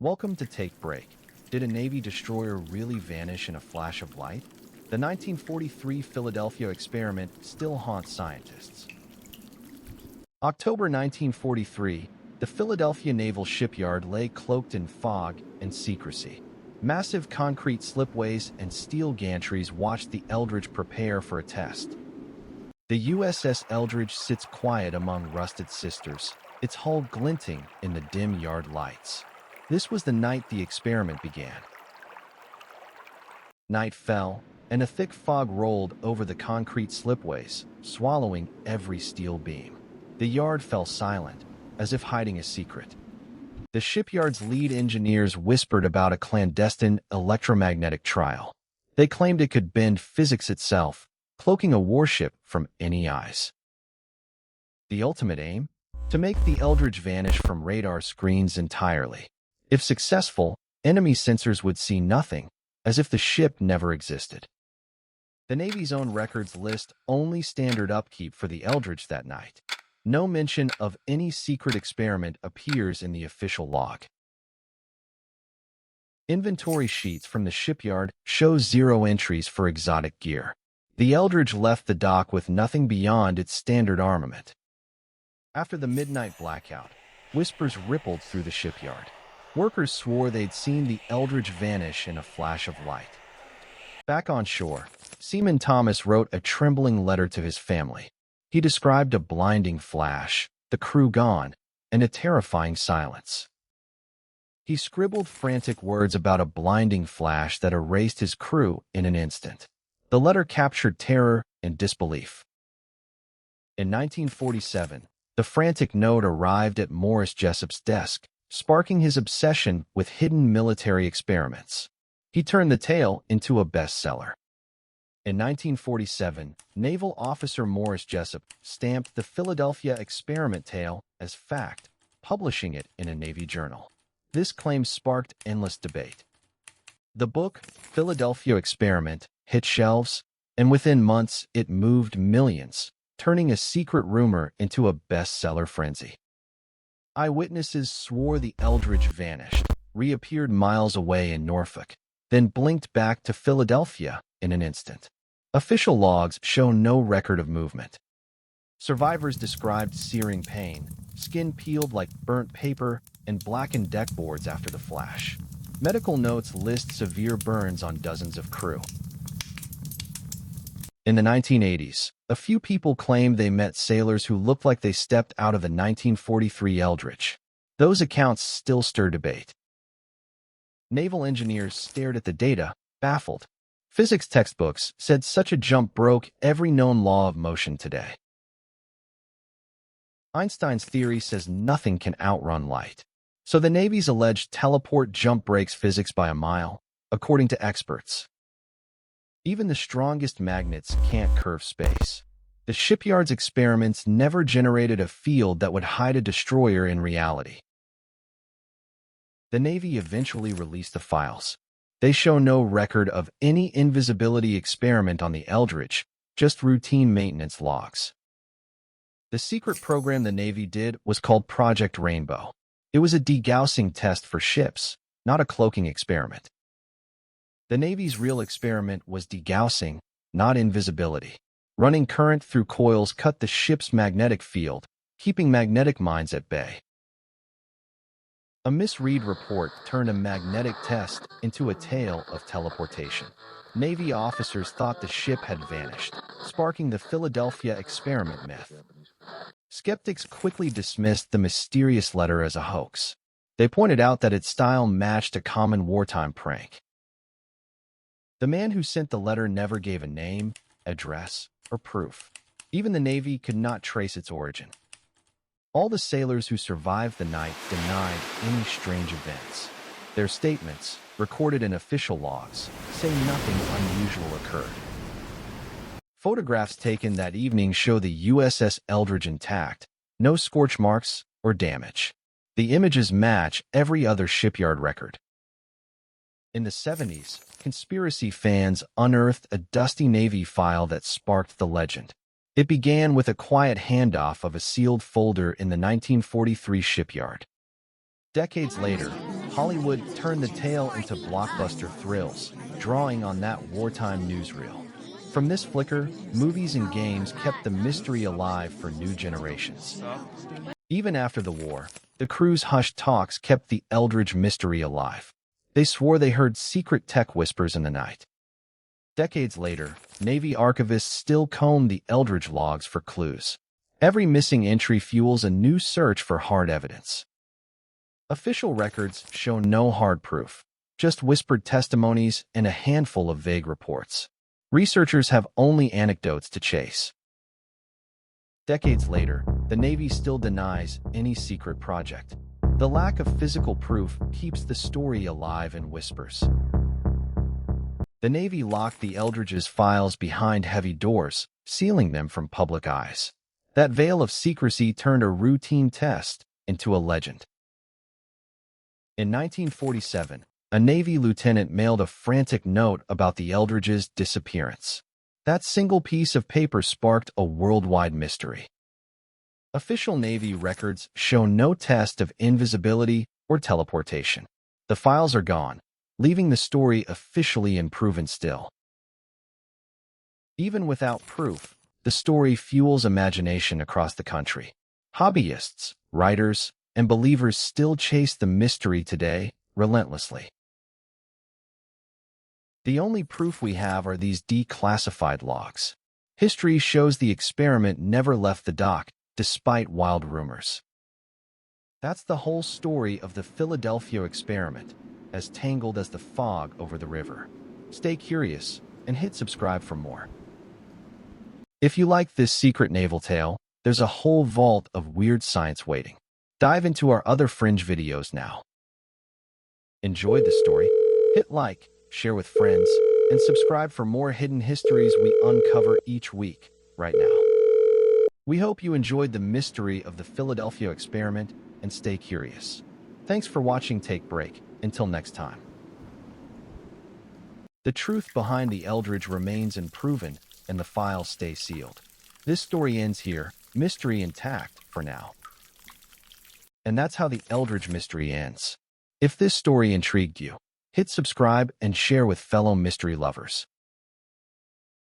Welcome to Take Break. Did a Navy destroyer really vanish in a flash of light? The 1943 Philadelphia experiment still haunts scientists. October 1943, the Philadelphia Naval Shipyard lay cloaked in fog and secrecy. Massive concrete slipways and steel gantries watched the Eldridge prepare for a test. The USS Eldridge sits quiet among rusted sisters, its hull glinting in the dim yard lights. This was the night the experiment began. Night fell, and a thick fog rolled over the concrete slipways, swallowing every steel beam. The yard fell silent, as if hiding a secret. The shipyard's lead engineers whispered about a clandestine electromagnetic trial. They claimed it could bend physics itself, cloaking a warship from any eyes. The ultimate aim? To make the Eldridge vanish from radar screens entirely. If successful, enemy sensors would see nothing, as if the ship never existed. The Navy's own records list only standard upkeep for the Eldridge that night. No mention of any secret experiment appears in the official log. Inventory sheets from the shipyard show 0 entries for exotic gear. The Eldridge left the dock with nothing beyond its standard armament. After the midnight blackout, whispers rippled through the shipyard. Workers swore they'd seen the Eldridge vanish in a flash of light. Back on shore, Seaman Thomas wrote a trembling letter to his family. He described a blinding flash, the crew gone, and a terrifying silence. He scribbled frantic words about a blinding flash that erased his crew in an instant. The letter captured terror and disbelief. In 1947, the frantic note arrived at Morris Jessup's desk, sparking his obsession with hidden military experiments. He turned the tale into a bestseller. In 1947, naval officer Morris Jessup stamped the Philadelphia experiment tale as fact, publishing it in a Navy journal. This claim sparked endless debate. The book, Philadelphia Experiment, hit shelves, and within months it moved millions, turning a secret rumor into a bestseller frenzy. Eyewitnesses swore the Eldridge vanished, reappeared miles away in Norfolk, then blinked back to Philadelphia in an instant. Official logs show no record of movement. Survivors described searing pain, skin peeled like burnt paper, and blackened deck boards after the flash. Medical notes list severe burns on dozens of crew. In the 1980s, a few people claimed they met sailors who looked like they stepped out of the 1943 Eldridge. Those accounts still stir debate. Naval engineers stared at the data, baffled. Physics textbooks said such a jump broke every known law of motion today. Einstein's theory says nothing can outrun light. So the Navy's alleged teleport jump breaks physics by a mile, according to experts. Even the strongest magnets can't curve space. The shipyard's experiments never generated a field that would hide a destroyer in reality. The Navy eventually released the files. They show no record of any invisibility experiment on the Eldridge, just routine maintenance logs. The secret program the Navy did was called Project Rainbow. It was a degaussing test for ships, not a cloaking experiment. The Navy's real experiment was degaussing, not invisibility. Running current through coils cut the ship's magnetic field, keeping magnetic mines at bay. A misread report turned a magnetic test into a tale of teleportation. Navy officers thought the ship had vanished, sparking the Philadelphia experiment myth. Skeptics quickly dismissed the mysterious letter as a hoax. They pointed out that its style matched a common wartime prank. The man who sent the letter never gave a name, address, or proof. Even the Navy could not trace its origin. All the sailors who survived the night denied any strange events. Their statements, recorded in official logs, say nothing unusual occurred. Photographs taken that evening show the USS Eldridge intact, no scorch marks or damage. The images match every other shipyard record. In the 70s, conspiracy fans unearthed a dusty Navy file that sparked the legend. It began with a quiet handoff of a sealed folder in the 1943 shipyard. Decades later, Hollywood turned the tale into blockbuster thrills, drawing on that wartime newsreel. From this flicker, movies and games kept the mystery alive for new generations. Even after the war, the crew's hushed talks kept the Eldridge mystery alive. They swore they heard secret tech whispers in the night. Decades later, Navy archivists still comb the Eldridge logs for clues. Every missing entry fuels a new search for hard evidence. Official records show no hard proof, just whispered testimonies and a handful of vague reports. Researchers have only anecdotes to chase. Decades later, the Navy still denies any secret project. The lack of physical proof keeps the story alive in whispers. The Navy locked the Eldridge's files behind heavy doors, sealing them from public eyes. That veil of secrecy turned a routine test into a legend. In 1947, a Navy lieutenant mailed a frantic note about the Eldridge's disappearance. That single piece of paper sparked a worldwide mystery. Official Navy records show no test of invisibility or teleportation. The files are gone, leaving the story officially unproven still. Even without proof, the story fuels imagination across the country. Hobbyists, writers, and believers still chase the mystery today, relentlessly. The only proof we have are these declassified logs. History shows the experiment never left the dock, despite wild rumors. That's the whole story of the Philadelphia experiment, as tangled as the fog over the river. Stay curious and hit subscribe for more. If you like this secret naval tale, there's a whole vault of weird science waiting. Dive into our other Fringe videos now. Enjoyed the story? Hit like, share with friends, and subscribe for more hidden histories we uncover each week, right now. We hope you enjoyed the mystery of the Philadelphia experiment and stay curious. Thanks for watching Take Break. Until next time. The truth behind the Eldridge remains unproven, and the files stay sealed. This story ends here, mystery intact for now. And that's how the Eldridge mystery ends. If this story intrigued you, hit subscribe and share with fellow mystery lovers.